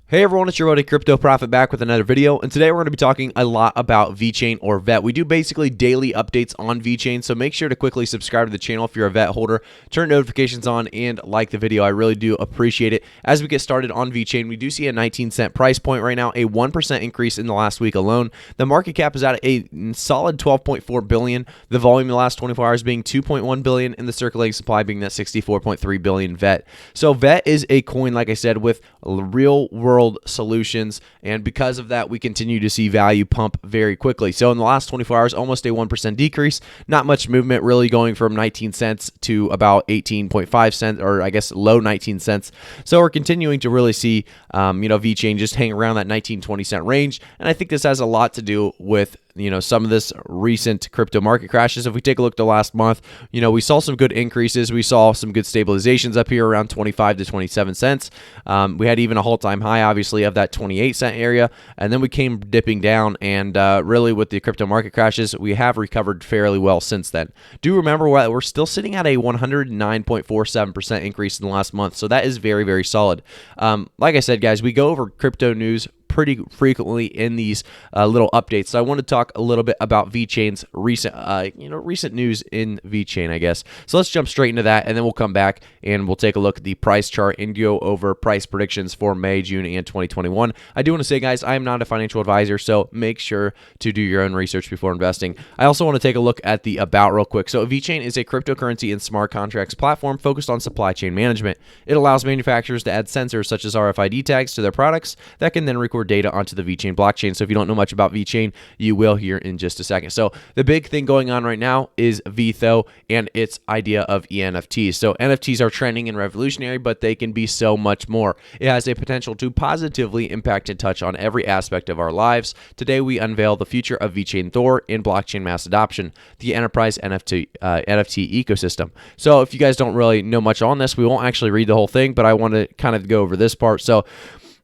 Hey everyone, it's your buddy Crypto Profit back with another video, and today we're going to be talking a lot about VeChain or VET. We do basically daily updates on VeChain, so make sure to quickly subscribe to the channel if you're a VET holder, turn notifications on, and like the video. I really do appreciate it. As we get started on VeChain, we do see a 19-cent price point right now, a 1% increase in the last week alone. The market cap is at a solid $12.4 billion, the volume in the last 24 hours being $2.1 billion, and the circulating supply being that $64.3 billion VET. So VET is a coin, like I said, with real world solutions, and because of that we continue to see value pump very quickly. So in the last 24 hours, almost a 1% decrease, not much movement, really going from 19 cents to about 18.5 cents, or I guess low 19 cents. So we're continuing to really see VeChain just hang around that 19-20 cent range, and I think this has a lot to do with some of this recent crypto market crashes. If we take a look at the last month, we saw some good increases. We saw some good stabilizations up here around 25 to 27 cents. We had even a all-time high, obviously, of that 28-cent area, and then we came dipping down, and really with the crypto market crashes, we have recovered fairly well since then. Do remember we're still sitting at a 109.47% increase in the last month, so that is very, very solid. Like I said, guys, we go over crypto news pretty frequently in these little updates. So I want to talk a little bit about VeChain's recent news in VeChain, I guess. So let's jump straight into that, and then we'll come back and we'll take a look at the price chart and go over price predictions for May, June, and 2021. I do want to say, guys, I am not a financial advisor, so make sure to do your own research before investing. I also want to take a look at the about real quick. So VeChain is a cryptocurrency and smart contracts platform focused on supply chain management. It allows manufacturers to add sensors such as RFID tags to their products that can then record data onto the VeChain blockchain. So if you don't know much about VeChain, you will here in just a second. So the big thing going on right now is VeTho and its idea of ENFTs. So NFTs are trending and revolutionary, but they can be so much more. It has a potential to positively impact and touch on every aspect of our lives. Today we unveil the future of VeChain Thor in blockchain mass adoption, the enterprise NFT ecosystem. So if you guys don't really know much on this, we won't actually read the whole thing, but I want to kind of go over this part. So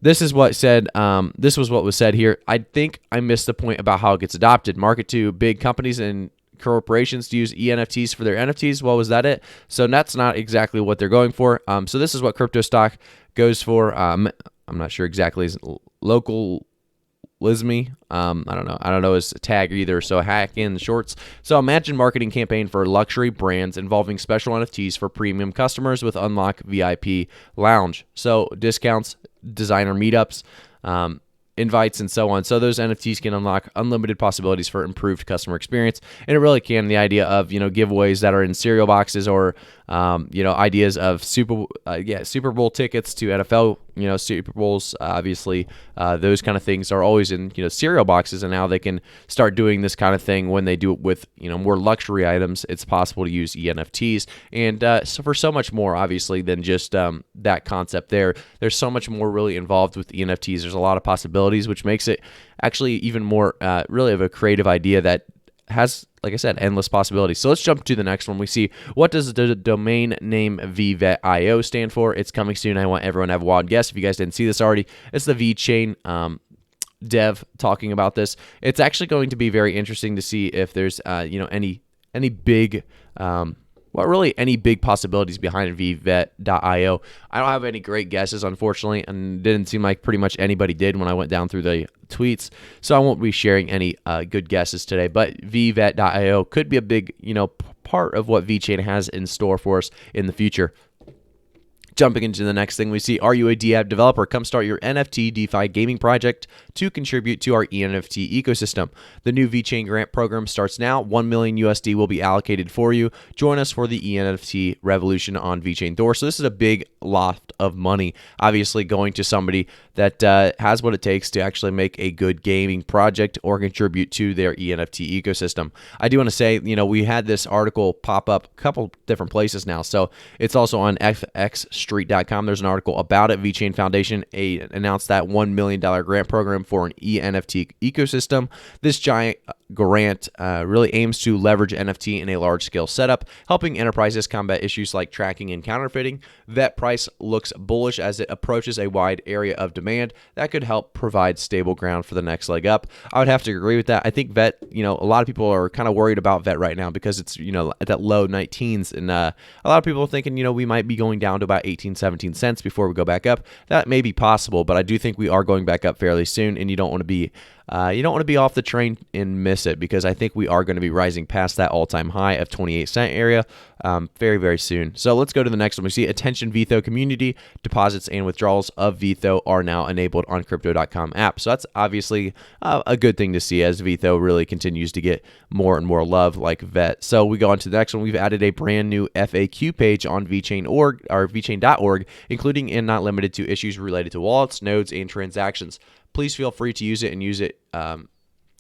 this is what said. This was what was said here. I think I missed the point about how it gets adopted. Market to big companies and corporations to use ENFTs for their NFTs. Well, was that it? So that's not exactly what they're going for. So this is what crypto stock goes for. I'm not sure exactly. Local Lismy. I don't know his tag either. So hack in shorts. So imagine marketing campaign for luxury brands involving special NFTs for premium customers with unlock VIP lounge. So discounts, designer meetups, invites, and so on. So those NFTs can unlock unlimited possibilities for improved customer experience, and it really can. The idea of giveaways that are in cereal boxes, or ideas of Super Bowl tickets to NFL Super Bowls. Obviously, those kind of things are always in cereal boxes, and now they can start doing this kind of thing when they do it with more luxury items. It's possible to use ENFTs, and so for so much more, obviously, than just that concept. There's so much more really involved with ENFTs. There's a lot of possibilities, which makes it actually even more really of a creative idea that has, like I said, endless possibilities. So let's jump to the next one. We see, what does the domain name VeVet.io stand for? It's coming soon. I want everyone to have a wild guess. If you guys didn't see this already, it's the VeChain dev talking about this. It's actually going to be very interesting to see if there's any big any big possibilities behind VeVet.io. I don't have any great guesses, unfortunately, and didn't seem like pretty much anybody did when I went down through the tweets, so I won't be sharing any good guesses today. But VeVet.io could be a big part of what VeChain has in store for us in the future. Jumping into the next thing, we see, are you a DApp developer? Come start your NFT DeFi gaming project to contribute to our ENFT ecosystem. The new VeChain grant program starts now. 1 million USD will be allocated for you. Join us for the ENFT revolution on VeChain Thor. So this is a big lot of money, obviously going to somebody that has what it takes to actually make a good gaming project or contribute to their ENFT ecosystem. I do want to say, we had this article pop up a couple different places now. So it's also on FXStreet.com. There's an article about it. VeChain Foundation announced that $1 million grant program for an ENFT ecosystem. This giant grant really aims to leverage NFT in a large-scale setup, helping enterprises combat issues like tracking and counterfeiting. VET price looks bullish as it approaches a wide area of demand that could help provide stable ground for the next leg up. I would have to agree with that. I think VET, a lot of people are kind of worried about VET right now because it's, at that low 19s, and a lot of people are thinking, we might be going down to about 18, 17 cents before we go back up. That may be possible, but I do think we are going back up fairly soon, and you don't want to be off the train and miss it, because I think we are going to be rising past that all-time high of 28-cent area very, very soon. So let's go to the next one. We see attention VeTho community deposits and withdrawals of VeTho are now enabled on Crypto.com app. So that's obviously a good thing to see as VeTho really continues to get more and more love like VET. So we go on to the next one. We've added a brand new FAQ page on VeChain.org, or VeChain.org, including and not limited to issues related to wallets, nodes, and transactions. Please feel free to use it and use it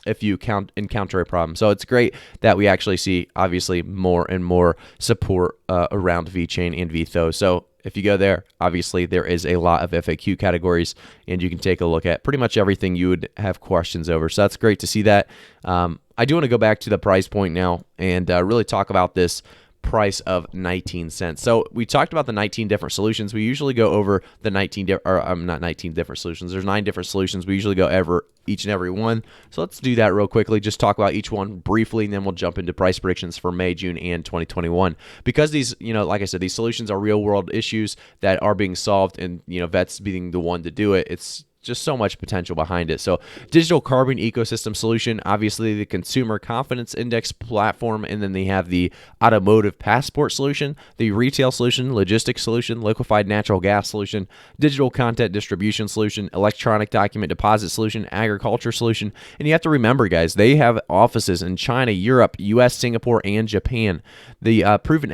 if you encounter a problem. So it's great that we actually see, obviously, more and more support around VeChain and VeTho. So if you go there, obviously there is a lot of FAQ categories, and you can take a look at pretty much everything you would have questions over. So that's great to see that. I do want to go back to the price point now and really talk about this price of 19 cents. So we talked about the 19 different solutions. We usually go over the 19 different solutions. There's 9 different solutions. We usually go over each and every one. So let's do that real quickly. Just talk about each one briefly, and then we'll jump into price predictions for May, June, and 2021. Because these, like I said, these solutions are real world issues that are being solved, and VET's being the one to do it. It's just so much potential behind it. So digital carbon ecosystem solution, obviously the consumer confidence index platform, and then they have the automotive passport solution, the retail solution, logistics solution, liquefied natural gas solution, digital content distribution solution, electronic document deposit solution, agriculture solution. And you have to remember, guys, they have offices in China, Europe, US, Singapore, and Japan. The proven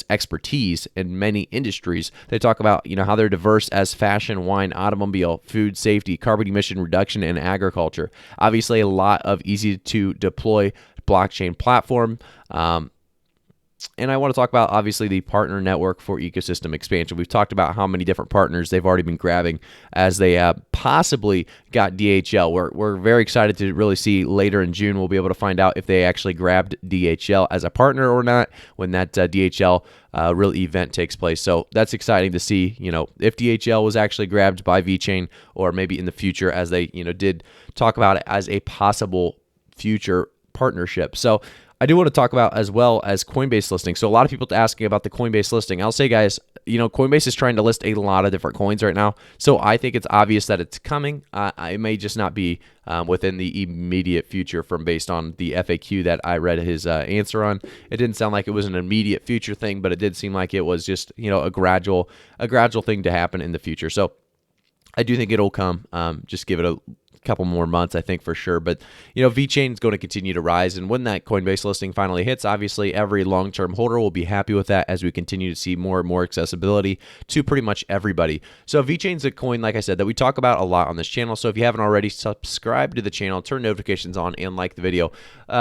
expertise in many industries. They talk about how they're diverse as fashion, wine, automobile, food safety, carbon emission reduction, and agriculture. Obviously, a lot of easy to deploy blockchain platform. And I want to talk about, obviously, the partner network for ecosystem expansion. We've talked about how many different partners they've already been grabbing as they possibly got DHL. We're very excited to really see later in June. We'll be able to find out if they actually grabbed DHL as a partner or not when that DHL real event takes place. So that's exciting to see, if DHL was actually grabbed by VeChain, or maybe in the future, as they, did talk about it as a possible future partnership. So I do want to talk about as well as Coinbase listing. So a lot of people asking about the Coinbase listing. I'll say, guys, Coinbase is trying to list a lot of different coins right now. So I think it's obvious that it's coming. It may just not be within the immediate future based on the FAQ that I read his answer on. It didn't sound like it was an immediate future thing, but it did seem like it was just, a gradual thing to happen in the future. So I do think it'll come. Just give it a couple more months, I think, for sure. But VeChain is going to continue to rise, and when that Coinbase listing finally hits, obviously every long-term holder will be happy with that as we continue to see more and more accessibility to pretty much everybody. So VeChain's a coin, like I said, that we talk about a lot on this channel. So if you haven't already, subscribe to the channel, turn notifications on, and like the video.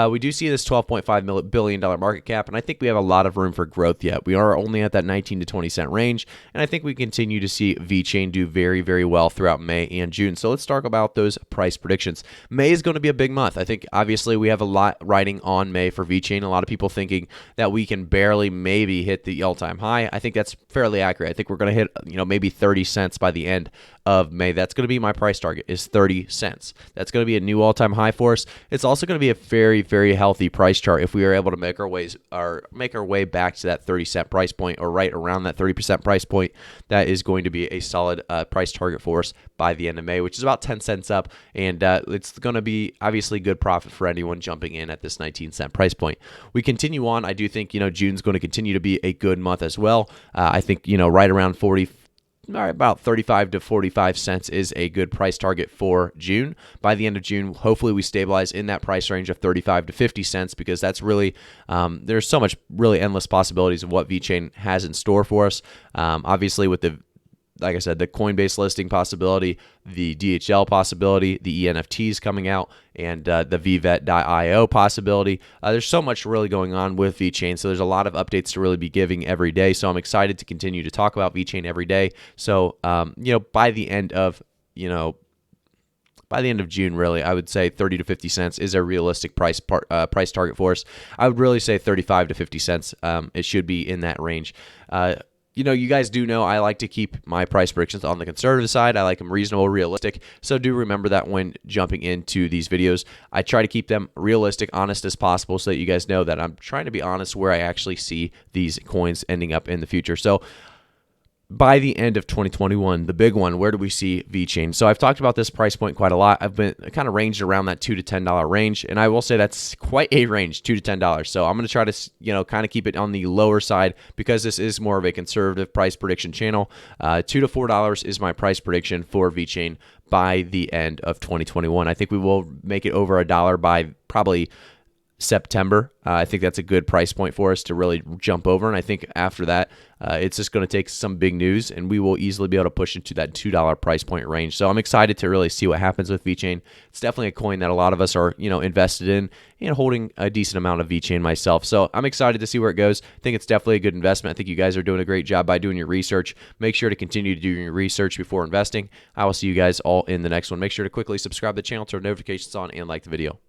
We do see this $12.5 billion market cap, and I think we have a lot of room for growth yet. We are only at that 19 to 20 cent range, and I think we continue to see VeChain do very, very well throughout May and June. So let's talk about those price predictions. May is going to be a big month. I think obviously we have a lot riding on May for VeChain. A lot of people thinking that we can barely maybe hit the all-time high. I think that's fairly accurate. I think we're going to hit maybe 30 cents by the end of May. That's going to be my price target, is 30 cents. That's going to be a new all-time high for us. It's also going to be a very, very healthy price chart if we are able to make our way back to that 30-cent price point, or right around that 30% price point. That is going to be a solid price target for us by the end of May, which is about 10 cents up, and it's going to be obviously good profit for anyone jumping in at this 19-cent price point. We continue on. I do think June's going to continue to be a good month as well. I think right around about 35 to 45 cents is a good price target for June. By the end of June, hopefully we stabilize in that price range of 35 to 50 cents, because that's really, there's so much really endless possibilities of what VeChain has in store for us. Obviously with like I said, the Coinbase listing possibility, the DHL possibility, the ENFTs coming out, and the VVet.io possibility. There's so much really going on with VeChain, so there's a lot of updates to really be giving every day. So I'm excited to continue to talk about VeChain every day. So by the end of June, really, I would say 30 to 50 cents is a realistic price target for us. I would really say 35 to 50 cents. It should be in that range. You guys do know I like to keep my price predictions on the conservative side. I like them reasonable, realistic. So do remember that when jumping into these videos. I try to keep them realistic, honest as possible, so that you guys know that I'm trying to be honest where I actually see these coins ending up in the future. So by the end of 2021, the big one, where do we see VeChain? So I've talked about this price point quite a lot. I've been kind of ranged around that $2 to $10 range, and I will say that's quite a range, $2 to $10. So I'm going to try to, kind of keep it on the lower side because this is more of a conservative price prediction channel. $2 to $4 is my price prediction for VeChain by the end of 2021. I think we will make it over $1 by probably September. I think that's a good price point for us to really jump over. And I think after that, it's just going to take some big news and we will easily be able to push into that $2 price point range. So I'm excited to really see what happens with VeChain. It's definitely a coin that a lot of us are, invested in and holding a decent amount of VeChain myself. So I'm excited to see where it goes. I think it's definitely a good investment. I think you guys are doing a great job by doing your research. Make sure to continue to do your research before investing. I will see you guys all in the next one. Make sure to quickly subscribe to the channel, turn notifications on, and like the video.